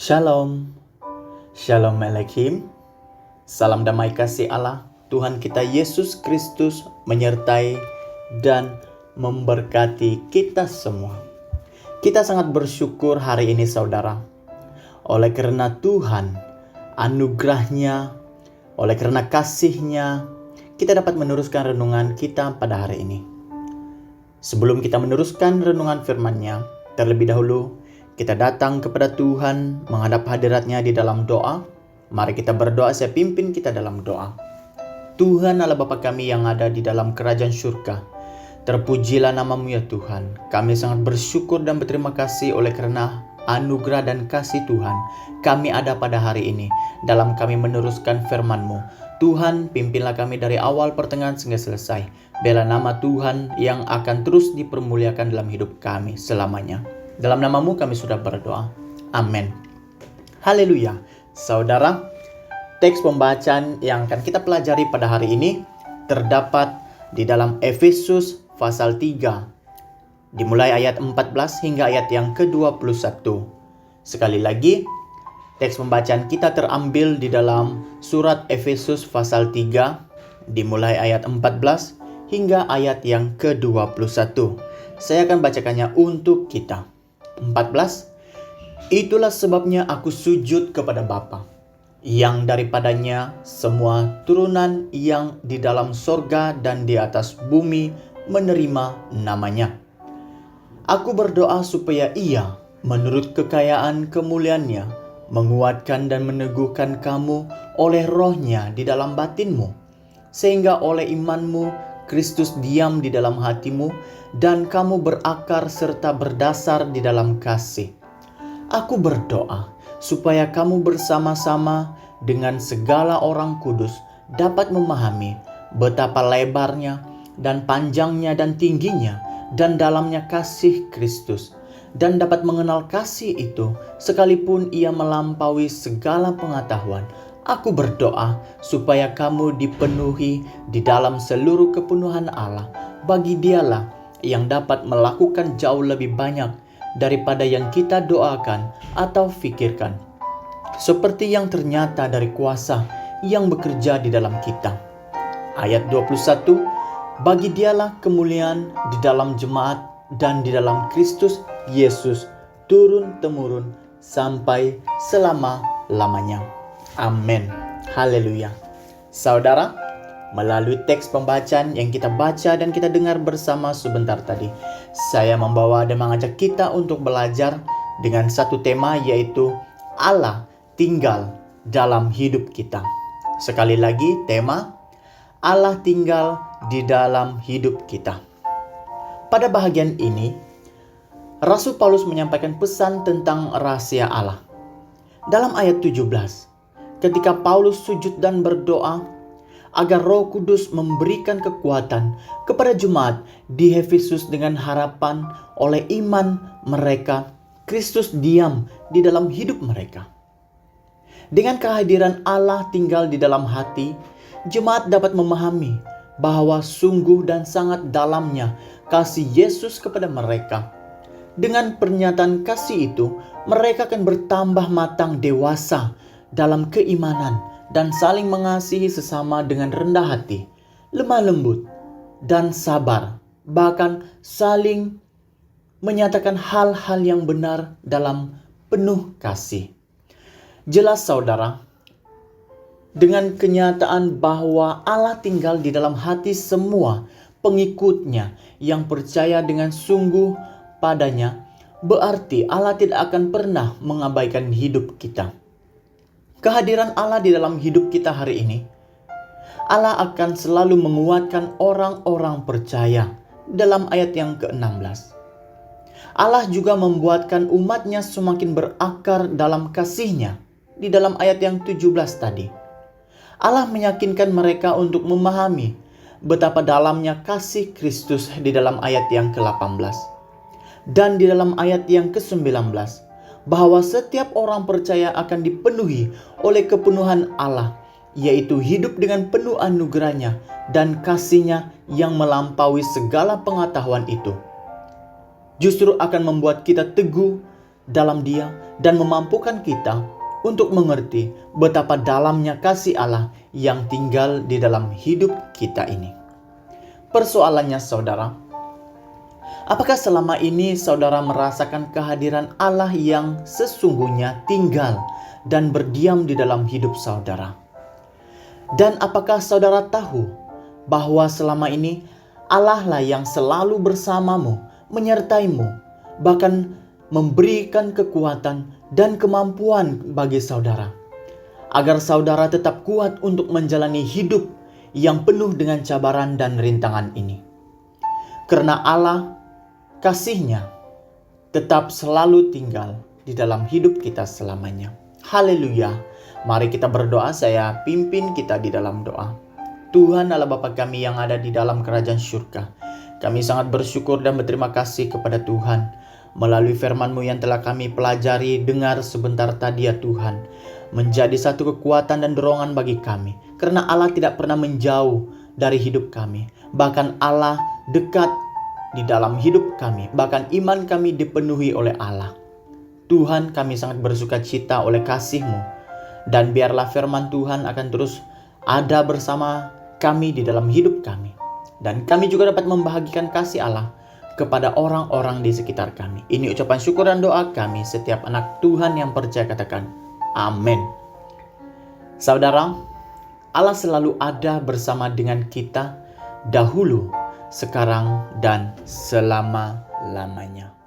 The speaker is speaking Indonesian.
Shalom, Shalom Aleichem, salam damai kasih Allah, Tuhan kita Yesus Kristus menyertai dan memberkati kita semua. Kita sangat bersyukur hari ini saudara, oleh karena Tuhan, anugerahnya, oleh karena kasihnya, kita dapat meneruskan renungan kita pada hari ini. Sebelum kita meneruskan renungan firman-Nya, terlebih dahulu, kita datang kepada Tuhan, menghadap hadirat-Nya di dalam doa. Mari kita berdoa, saya pimpin kita dalam doa. Tuhan Allah Bapa kami yang ada di dalam kerajaan surga, terpujilah nama-Mu ya Tuhan. Kami sangat bersyukur dan berterima kasih oleh karena anugerah dan kasih Tuhan. Kami ada pada hari ini, dalam kami meneruskan firman-Mu. Tuhan, pimpinlah kami dari awal pertengahan hingga selesai. Bela nama Tuhan yang akan terus dipermuliakan dalam hidup kami selamanya. Dalam nama-Mu kami sudah berdoa. Amin. Haleluya. Saudara, teks pembacaan yang akan kita pelajari pada hari ini terdapat di dalam Efesus pasal 3. Dimulai ayat 14 hingga ayat yang ke-21. Sekali lagi, teks pembacaan kita terambil di dalam surat Efesus pasal 3. Dimulai ayat 14 hingga ayat yang ke-21. Saya akan bacakannya untuk kita. 14. Itulah sebabnya aku sujud kepada Bapa, yang daripadanya semua turunan yang di dalam sorga dan di atas bumi menerima namanya. Aku berdoa supaya Ia, menurut kekayaan kemuliaan-Nya, menguatkan dan meneguhkan kamu oleh roh-Nya di dalam batinmu, sehingga oleh imanmu Kristus diam di dalam hatimu, dan kamu berakar serta berdasar di dalam kasih. Aku berdoa supaya kamu bersama-sama dengan segala orang kudus dapat memahami betapa lebarnya dan panjangnya dan tingginya dan dalamnya kasih Kristus, dan dapat mengenal kasih itu sekalipun ia melampaui segala pengetahuan. Aku berdoa supaya kamu dipenuhi di dalam seluruh kepenuhan Allah. Bagi Dialah yang dapat melakukan jauh lebih banyak daripada yang kita doakan atau pikirkan, seperti yang ternyata dari kuasa yang bekerja di dalam kita. Ayat 21, bagi Dialah kemuliaan di dalam jemaat dan di dalam Kristus Yesus turun-temurun sampai selama-lamanya. Amin. Haleluya. Saudara, melalui teks pembacaan yang kita baca dan kita dengar bersama sebentar tadi, saya membawa dan mengajak kita untuk belajar dengan satu tema, yaitu Allah tinggal dalam hidup kita. Sekali lagi, tema Allah tinggal di dalam hidup kita. Pada bahagian ini, Rasul Paulus menyampaikan pesan tentang rahasia Allah. Dalam ayat 17, ketika Paulus sujud dan berdoa agar Roh Kudus memberikan kekuatan kepada jemaat di Efesus dengan harapan oleh iman mereka, Kristus diam di dalam hidup mereka. Dengan kehadiran Allah tinggal di dalam hati, jemaat dapat memahami bahwa sungguh dan sangat dalamnya kasih Yesus kepada mereka. Dengan pernyataan kasih itu, mereka akan bertambah matang dewasa dalam keimanan dan saling mengasihi sesama dengan rendah hati, lemah lembut, dan sabar, bahkan saling menyatakan hal-hal yang benar dalam penuh kasih. Jelas saudara, dengan kenyataan bahwa Allah tinggal di dalam hati semua pengikutnya yang percaya dengan sungguh padanya, berarti Allah tidak akan pernah mengabaikan hidup kita. Kehadiran Allah di dalam hidup kita hari ini, Allah akan selalu menguatkan orang-orang percaya. Dalam ayat yang ke-16, Allah juga membuatkan umatnya semakin berakar dalam kasih-Nya. Di dalam ayat yang 17 tadi, Allah meyakinkan mereka untuk memahami betapa dalamnya kasih Kristus di dalam ayat yang ke-18. Dan di dalam ayat yang ke-19, bahwa setiap orang percaya akan dipenuhi oleh kepenuhan Allah, yaitu hidup dengan penuh anugerah-Nya dan kasih-Nya yang melampaui segala pengetahuan itu. Justru akan membuat kita teguh dalam Dia dan memampukan kita untuk mengerti betapa dalamnya kasih Allah yang tinggal di dalam hidup kita ini. Persoalannya saudara, apakah selama ini saudara merasakan kehadiran Allah yang sesungguhnya tinggal dan berdiam di dalam hidup saudara? Dan apakah saudara tahu bahwa selama ini Allah lah yang selalu bersamamu, menyertaimu, bahkan memberikan kekuatan dan kemampuan bagi saudara, agar saudara tetap kuat untuk menjalani hidup yang penuh dengan cabaran dan rintangan ini. Karena Allah kasih-Nya tetap selalu tinggal di dalam hidup kita selamanya. Haleluya. Mari kita berdoa, saya pimpin kita di dalam doa. Tuhan Allah Bapa kami yang ada di dalam kerajaan surga, kami sangat bersyukur dan berterima kasih kepada Tuhan melalui firman-Mu yang telah kami pelajari, dengar sebentar tadi ya Tuhan, menjadi satu kekuatan dan dorongan bagi kami. Karena Allah tidak pernah menjauh dari hidup kami. Bahkan Allah dekat di dalam hidup kami. Bahkan iman kami dipenuhi oleh Allah. Tuhan, kami sangat bersuka cita oleh kasih-Mu. Dan biarlah firman Tuhan akan terus ada bersama kami di dalam hidup kami. Dan kami juga dapat membahagikan kasih Allah kepada orang-orang di sekitar kami. Ini ucapan syukur dan doa kami, setiap anak Tuhan yang percaya katakan amin. Saudara, Allah selalu ada bersama dengan kita dahulu, sekarang, dan selama-lamanya.